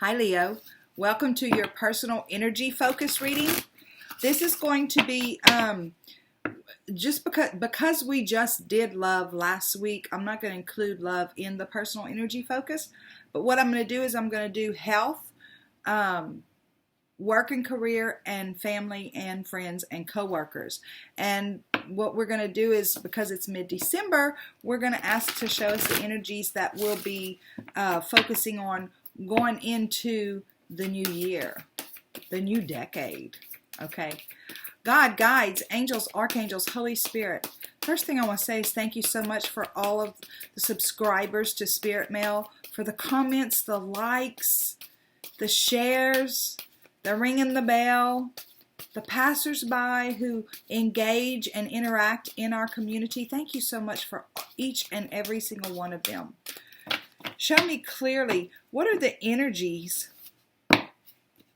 Hi Leo, welcome to your personal energy focus reading. This is going to be just because we just did love last week. I'm not going to include love in the personal energy focus, but what I'm going to do is I'm going to do health, work and career, and family and friends and coworkers. And what we're going to do is, because it's mid-December, we're going to ask to show us the energies that we'll be focusing on going into the new year, the new decade. Okay. God, guides, angels, archangels, Holy Spirit. First thing I want to say is thank you so much for all of the subscribers to Spirit Mail, for the comments, the likes, the shares, the ringing the bell, the passersby who engage and interact in our community. Thank you so much for each and every single one of them. Show me clearly, what are the energies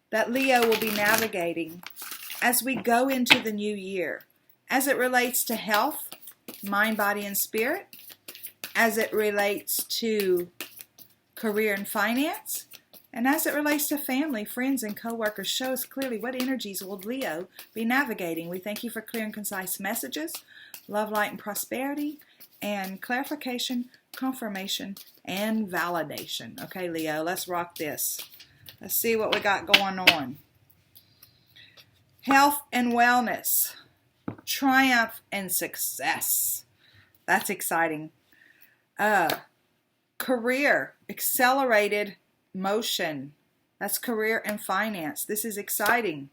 that Leo will be navigating as we go into the new year, as it relates to health, mind, body, and spirit, as it relates to career and finance, and as it relates to family, friends, and coworkers. Show us clearly what energies will Leo be navigating. We thank you for clear and concise messages, love, light, and prosperity, and clarification, confirmation, and validation. Okay, Leo, let's rock this. Let's see what we got going on. Health and wellness, triumph and success. That's exciting. Career, accelerated motion. That's career and finance. This is exciting.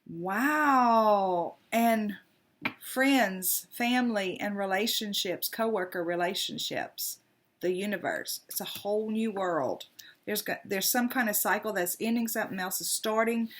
Wow. And friends, family, and relationships, coworker relationships, the universe. It's a whole new world. There's some kind of cycle that's ending, something else is starting.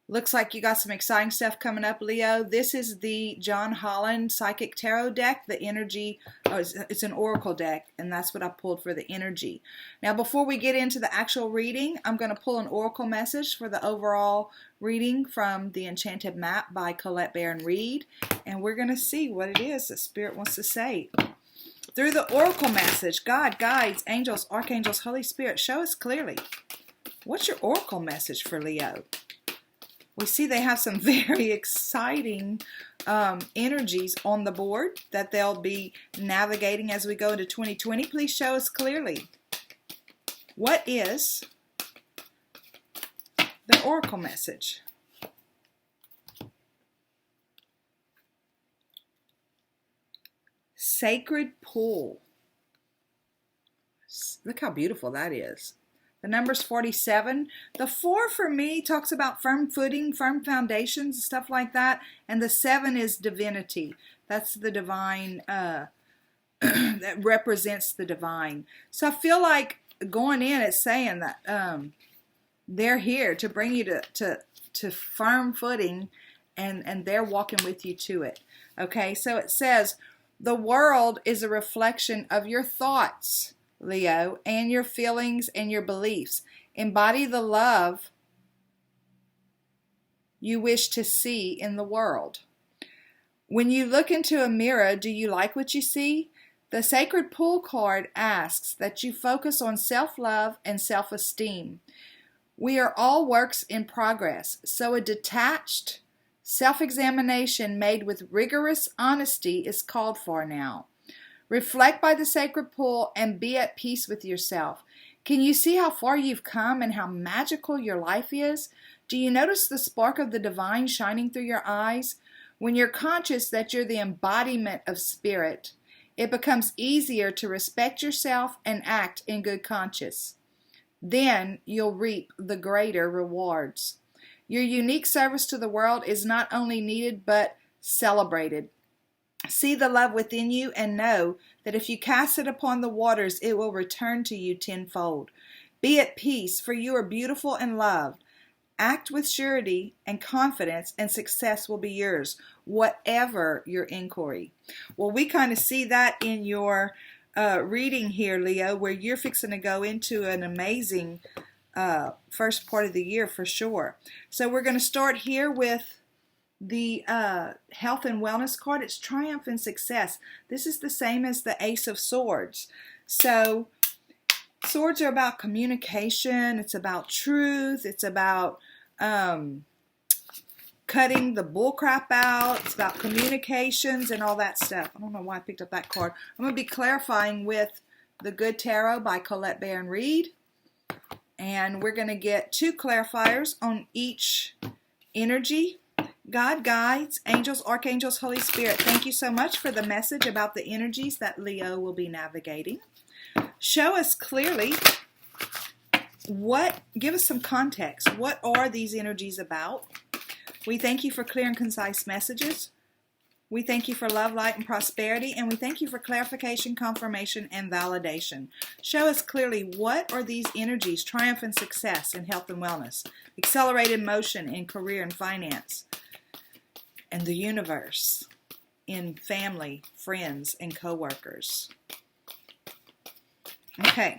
Looks like you got some exciting stuff coming up, Leo. This is the John Holland Psychic Tarot deck. The energy, it's an oracle deck, and that's what I pulled for the energy. Now, before we get into the actual reading, I'm going to pull an oracle message for the overall reading from The Enchanted Map by Colette Baron Reed, and we're going to see what it is that Spirit wants to say. Through the oracle message, God, guides, angels, archangels, Holy Spirit, show us clearly. What's your oracle message for Leo? We see they have some very exciting energies on the board that they'll be navigating as we go into 2020. Please show us clearly. What is the oracle message? Sacred pool. Look how beautiful that is. The number's 47. The 4 for me talks about firm footing, firm foundations, stuff like that. And the 7 is divinity. That's the divine, that represents the divine. So I feel like going in, it's saying that they're here to bring you to firm footing, and they're walking with you to it. Okay, so it says, the world is a reflection of your thoughts, Leo, and your feelings and your beliefs. Embody the love you wish to see in the world. When you look into a mirror, do you like what you see? The Sacred Pool card asks that you focus on self-love and self-esteem. We are all works in progress, so a detached self-examination made with rigorous honesty is called for now. Reflect by the sacred pool and be at peace with yourself. Can you see how far you've come and how magical your life is? Do you notice the spark of the divine shining through your eyes? When you're conscious that you're the embodiment of spirit, it becomes easier to respect yourself and act in good conscience. Then you'll reap the greater rewards. Your unique service to the world is not only needed but celebrated. See the love within you and know that if you cast it upon the waters, it will return to you tenfold. Be at peace, for you are beautiful and loved. Act with surety and confidence, and success will be yours, whatever your inquiry. Well, we kind of see that in your reading here, Leo, where you're fixing to go into an amazing first part of the year for sure. So we're going to start here with the health and wellness card. It's triumph and success. This is the same as the Ace of Swords. So Swords are about communication. It's about truth. It's about cutting the bullcrap out. It's about communications and all that stuff. I don't know why I picked up that card. I'm going to be clarifying with the Good Tarot by Colette Baron Reed. And we're going to get 2 clarifiers on each energy. God, guides, angels, archangels, Holy Spirit, thank you so much for the message about the energies that Leo will be navigating. Show us clearly give us some context. What are these energies about? We thank you for clear and concise messages. We thank you for love, light, and prosperity, and we thank you for clarification, confirmation, and validation. Show us clearly what are these energies: triumph and success in health and wellness, accelerated motion in career and finance, and the universe in family, friends, and co-workers. Okay,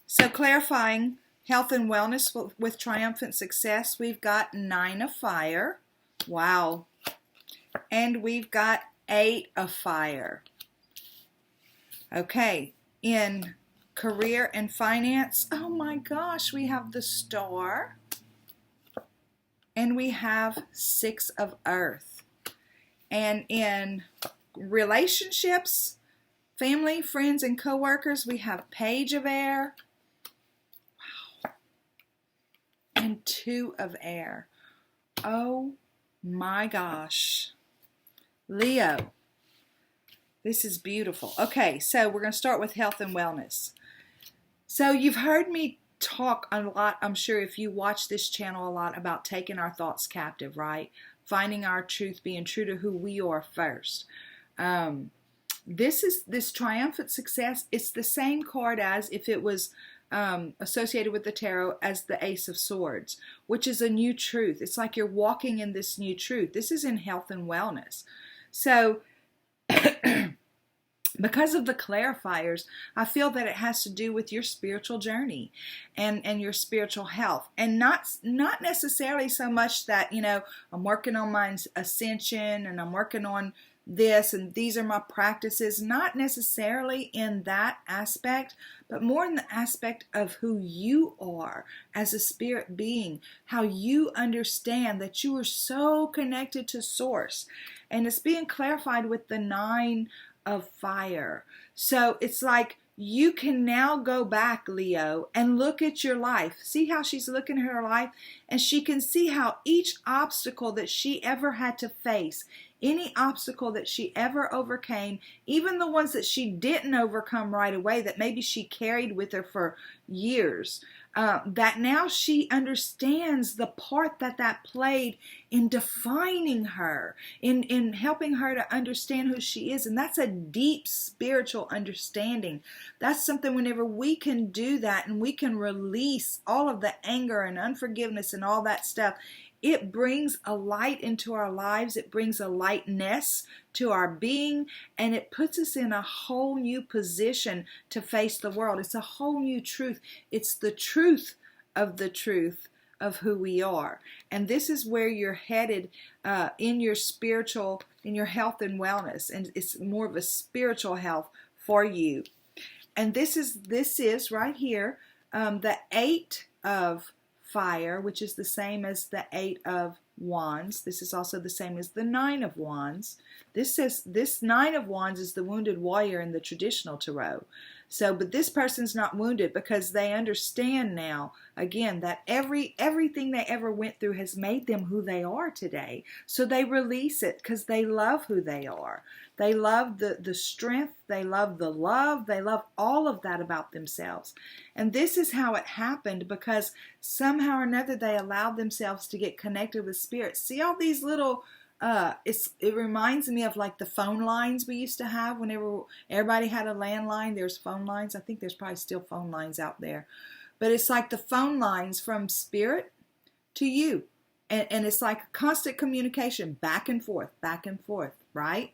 so clarifying health and wellness with triumphant success, we've got 9 of fire. Wow. And we've got 8 of fire. Okay, in career and finance, oh my gosh, we have the Star. And we have 6 of earth. And in relationships, family, friends, and co-workers, we have Page of air. Wow. And 2 of air. Oh my gosh. Leo, this is beautiful. Okay, so we're going to start with health and wellness. So you've heard me talk a lot, I'm sure, if you watch this channel, a lot about taking our thoughts captive, right? Finding our truth, being true to who we are first. This triumphant success, it's the same card as if it was associated with the tarot as the Ace of Swords, which is a new truth. It's like you're walking in this new truth. This is in health and wellness. So because of the clarifiers, I feel that it has to do with your spiritual journey and your spiritual health, and not necessarily so much that, you know, I'm working on my ascension and I'm working on this and these are my practices, not necessarily in that aspect, but more in the aspect of who you are as a spirit being, how you understand that you are so connected to source. And it's being clarified with the 9 of fire. So it's like you can now go back, Leo, and look at your life. See how she's looking at her life, and she can see how each obstacle that she ever had to face, any obstacle that she ever overcame, even the ones that she didn't overcome right away, that maybe she carried with her for years, that now she understands the part that played in defining her, in helping her to understand who she is. And that's a deep spiritual understanding. That's something whenever we can do that and we can release all of the anger and unforgiveness and all that stuff, it brings a light into our lives. It brings a lightness to our being, and it puts us in a whole new position to face the world. It's a whole new truth. It's the truth of who we are. And this is where you're headed in your spiritual, in your health and wellness. And it's more of a spiritual health for you. And this is right here, the 8 of fire, which is the same as the 8 of wands. This is also the same as the 9 of wands. This 9 of wands is the wounded warrior in the traditional tarot. So, but this person's not wounded because they understand now, again, that everything they ever went through has made them who they are today. So they release it because they love who they are. They love the strength. They love the love. They love all of that about themselves. And this is how it happened, because somehow or another they allowed themselves to get connected with spirit. See all these little it reminds me of like the phone lines we used to have whenever everybody had a landline. There's phone lines. I think there's probably still phone lines out there. But it's like the phone lines from spirit to you. And it's like constant communication back and forth, right?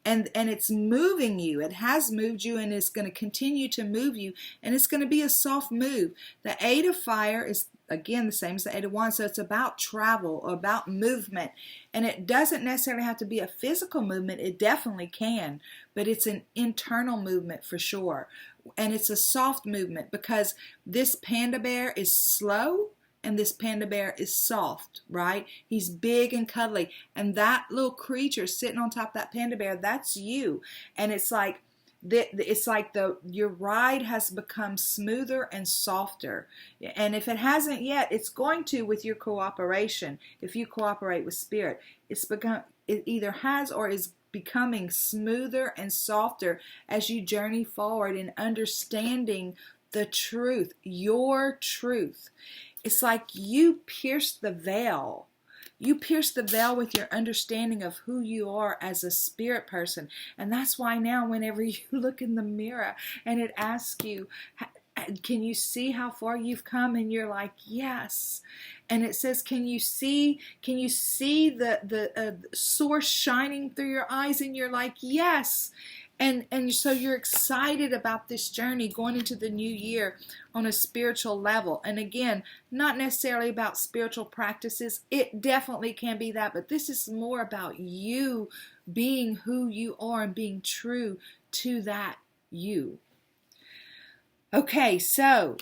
And it's moving you. It has moved you, and it's going to continue to move you. And it's going to be a soft move. The 8 of fire is, again, the same as the 8 of wands. So it's about travel, about movement. And it doesn't necessarily have to be a physical movement. It definitely can. But it's an internal movement for sure. And it's a soft movement because this panda bear is slow and this panda bear is soft, right? He's big and cuddly. And that little creature sitting on top of that panda bear, that's you. And it's like your ride has become smoother and softer. And if it hasn't yet, it's going to with your cooperation. If you cooperate with spirit, it either has or is becoming smoother and softer as you journey forward in understanding the truth, your truth. It's like you pierce the veil. You pierce the veil with your understanding of who you are as a spirit person. And that's why now whenever you look in the mirror and it asks you, can you see how far you've come? And you're like, yes. And it says, can you see the source shining through your eyes? And you're like, yes. And so you're excited about this journey going into the new year on a spiritual level. And again, not necessarily about spiritual practices. It definitely can be that, but this is more about you being who you are and being true to that you. Okay, so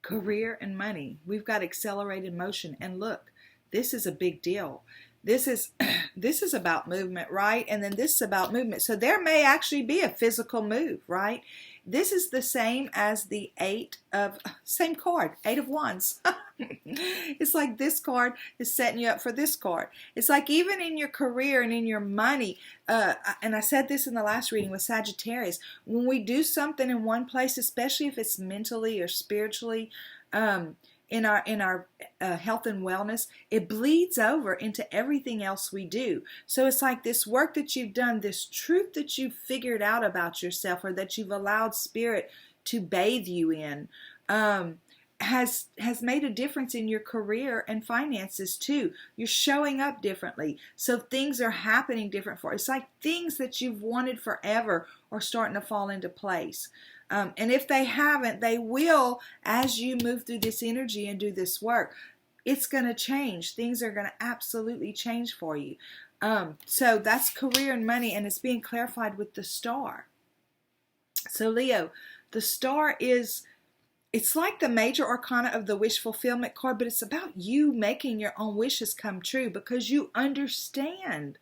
career and money. We've got accelerated motion. And look, this is a big deal. This is about movement, right? And then this is about movement. So there may actually be a physical move, right? This is the same as the same card, 8 of Wands. It's like this card is setting you up for this card. It's like even in your career and in your money, and I said this in the last reading with Sagittarius, when we do something in one place, especially if it's mentally or spiritually, in our health and wellness, it bleeds over into everything else we do. So it's like this work that you've done, this truth that you've figured out about yourself or that you've allowed spirit to bathe you in, has made a difference in your career and finances too. You're showing up differently. So things are happening different for you. It's like things that you've wanted forever are starting to fall into place. And if they haven't, they will as you move through this energy and do this work. It's going to change. Things are going to absolutely change for you. So that's career and money, and it's being clarified with the star. So Leo, the star it's like the major arcana of the wish fulfillment card, but it's about you making your own wishes come true because you understand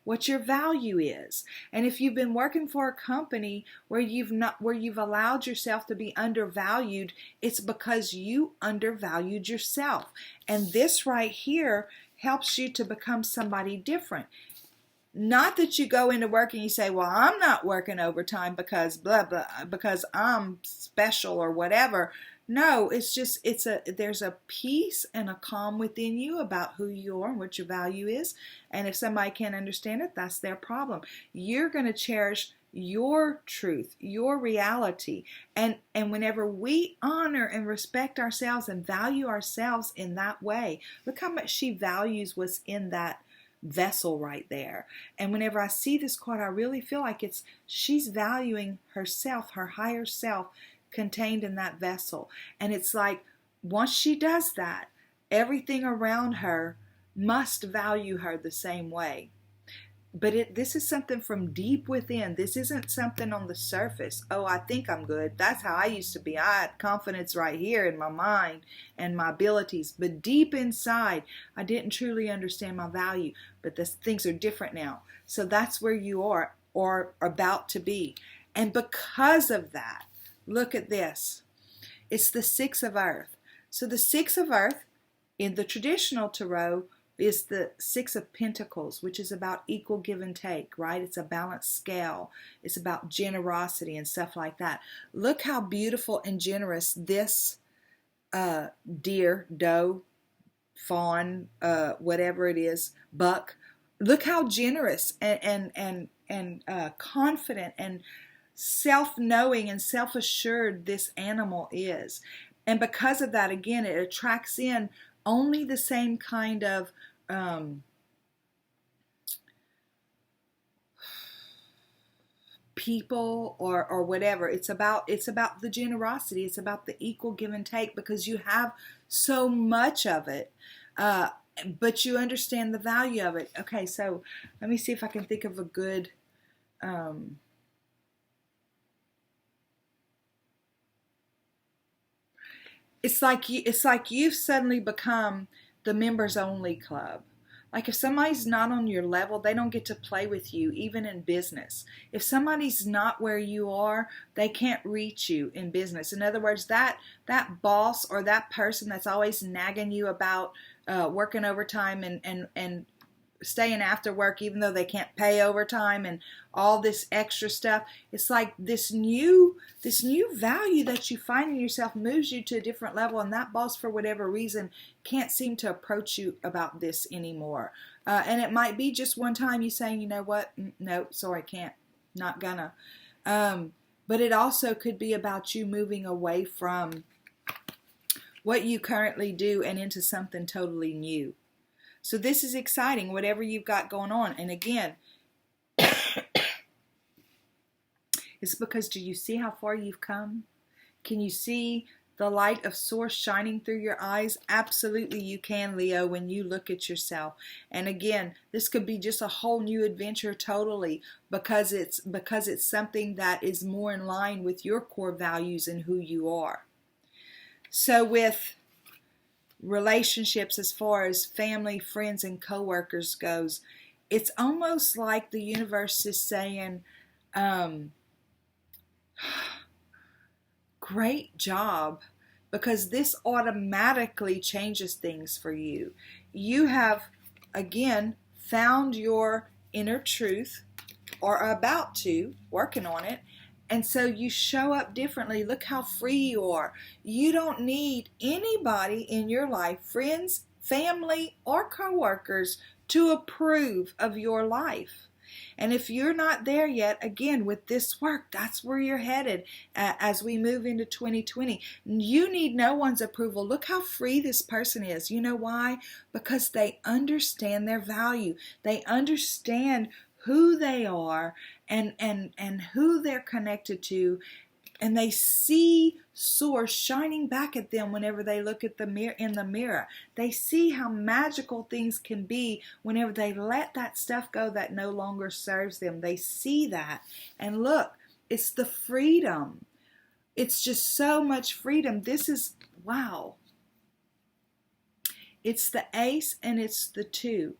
what your value is. And if you've been working for a company where you've allowed yourself to be undervalued, it's because you undervalued yourself. And this right here helps you to become somebody different. Not that you go into work and you say, well, I'm not working overtime because blah, blah, because I'm special or whatever. No, it's just, there's a peace and a calm within you about who you are and what your value is. And if somebody can't understand it, that's their problem. You're going to cherish your truth, your reality. And whenever we honor and respect ourselves and value ourselves in that way, look how much she values what's in that vessel right there. And whenever I see this card, I really feel like she's valuing herself, her higher self, contained in that vessel. And it's like once she does that, everything around her must value her the same way. But this is something from deep within. This isn't something on the surface. Oh, I think I'm good. That's how I used to be. I had confidence right here in my mind and my abilities. But deep inside, I didn't truly understand my value. But things are different now. So that's where you are or about to be. And because of that, look at this. It's the 6 of Earth. So the 6 of Earth in the traditional tarot is the 6 of Pentacles, which is about equal give and take, right? It's a balanced scale. It's about generosity and stuff like that. Look how beautiful and generous this deer, doe, fawn, whatever it is, buck. Look how generous and confident and self-knowing and self-assured this animal is. And because of that, again, it attracts in only the same kind of people or whatever. It's about the generosity. It's about the equal give and take because you have so much of it, but you understand the value of it. Okay, so let me see if I can think of a good it's like you've suddenly become the members only club. Like if somebody's not on your level, they don't get to play with you, even in business. If somebody's not where you are, they can't reach you in business. In other words, that boss or that person that's always nagging you about working overtime and staying after work even though they can't pay overtime and all this extra stuff, it's like this new value that you find in yourself moves you to a different level, and that boss for whatever reason can't seem to approach you about this anymore. And it might be just one time you saying, you know what, no, sorry, can't, not gonna. But it also could be about you moving away from what you currently do and into something totally new. So this is exciting, whatever you've got going on. And again, it's because, do you see how far you've come? Can you see the light of source shining through your eyes? Absolutely you can, Leo, when you look at yourself. And again, this could be just a whole new adventure totally, because it's something that is more in line with your core values and who you are. So with relationships as far as family, friends, and coworkers goes, it's almost like the universe is saying, great job, because this automatically changes things for you. You have, again, found your inner truth, or are about to, working on it. And so you show up differently. Look how free you are. You don't need anybody in your life, friends, family, or coworkers, to approve of your life. And if you're not there yet, again, with this work, that's where you're headed as we move into 2020. You need no one's approval. Look how free this person is. You know why? Because they understand their value. They understand who they are and who they're connected to, and they see source shining back at them whenever they look at the mirror in the mirror. They see how magical things can be whenever they let that stuff go that no longer serves them. They see that, and look, it's the freedom. It's just so much freedom. This is, wow. It's the ace and it's the two.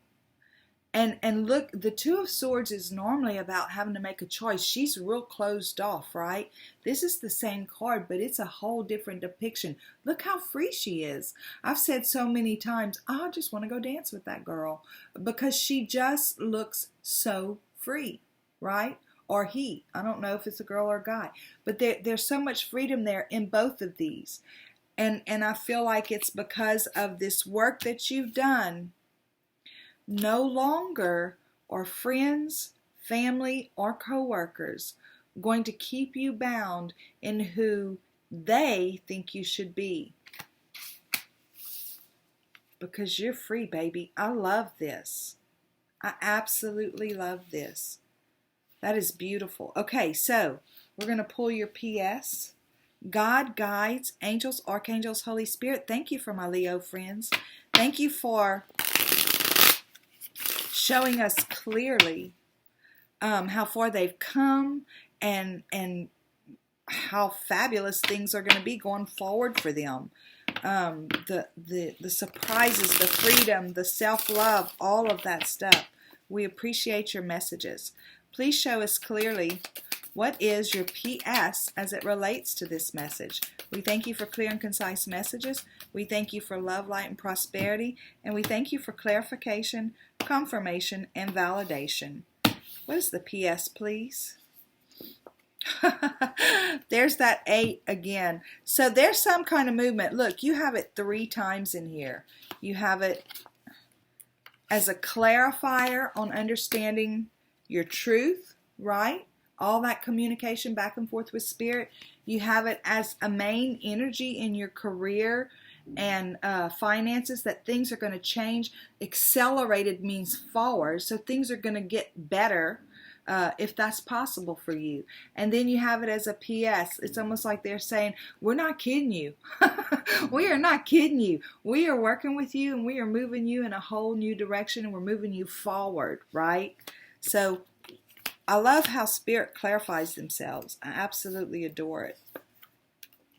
And look, the Two of Swords is normally about having to make a choice. She's real closed off, right? This is the same card, but it's a whole different depiction. Look how free she is. I've said so many times, I just want to go dance with that girl, because she just looks so free, right? Or he. I don't know if it's a girl or a guy. But there's so much freedom there in both of these. And I feel like it's because of this work that you've done. No longer are friends, family, or coworkers going to keep you bound in who they think you should be. Because you're free, baby. I love this. I absolutely love this. That is beautiful. Okay, so we're going to pull your PS. God, guides, angels, archangels, Holy Spirit. Thank you for my Leo friends. Thank you for showing us clearly how far they've come and how fabulous things are going to be going forward for them. The surprises, the freedom, the self-love, all of that stuff. We appreciate your messages. Please show us clearly what is your PS as it relates to this message. We thank you for clear and concise messages. We thank you for love, light, and prosperity. And we thank you for clarification, confirmation, and validation. What is the PS, please? There's that 8 again. So there's some kind of movement. Look, you have it 3 times in here. You have it as a clarifier on understanding your truth, right? All that communication back and forth with spirit. You have it as a main energy in your career and finances, that things are going to change. Accelerated means forward, so things are going to get better if that's possible for you. And then you have it as a PS. It's almost like they're saying, we're not kidding you. We are not kidding you. We are working with you, and we are moving you in a whole new direction, and we're moving you forward, right? So I love how Spirit clarifies themselves. I absolutely adore it.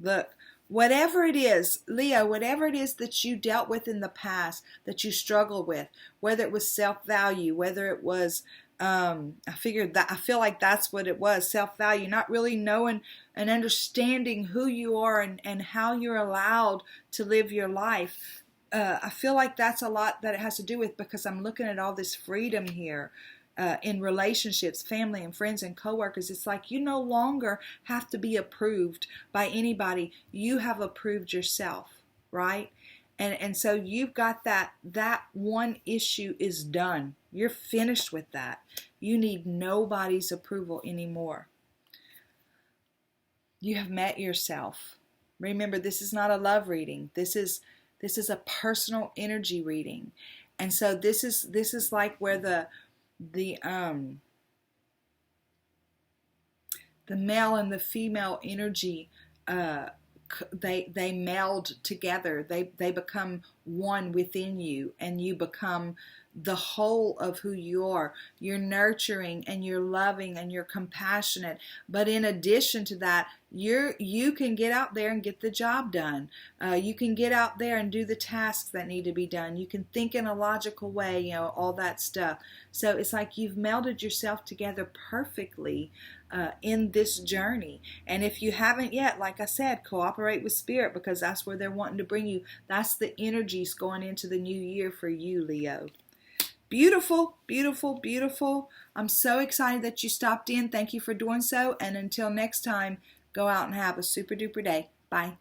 Look, whatever it is, Leo, whatever it is that you dealt with in the past, that you struggled with, whether it was self-value, whether it was, I feel like that's what it was, self-value, not really knowing and understanding who you are and how you're allowed to live your life. I feel like that's a lot that it has to do with, because I'm looking at all this freedom here. In relationships, family and friends and coworkers, it's like you no longer have to be approved by anybody. You have approved yourself, right? And so you've got that one issue is done. You're finished with that. You need nobody's approval anymore. You have met yourself. Remember, this is not a love reading. This is a personal energy reading. And so this is like where the male and the female energy, they meld together. They become one within you, and you become the whole of who you are. You're nurturing and you're loving and you're compassionate. But in addition to that, you can get out there and get the job done. You can get out there and do the tasks that need to be done. You can think in a logical way, all that stuff. So it's like you've melded yourself together perfectly in this journey. And if you haven't yet, like I said, cooperate with Spirit, because that's where they're wanting to bring you. That's the energies going into the new year for you, Leo. Beautiful, beautiful, beautiful. I'm so excited that you stopped in. Thank you for doing so. And until next time, go out and have a super duper day. Bye.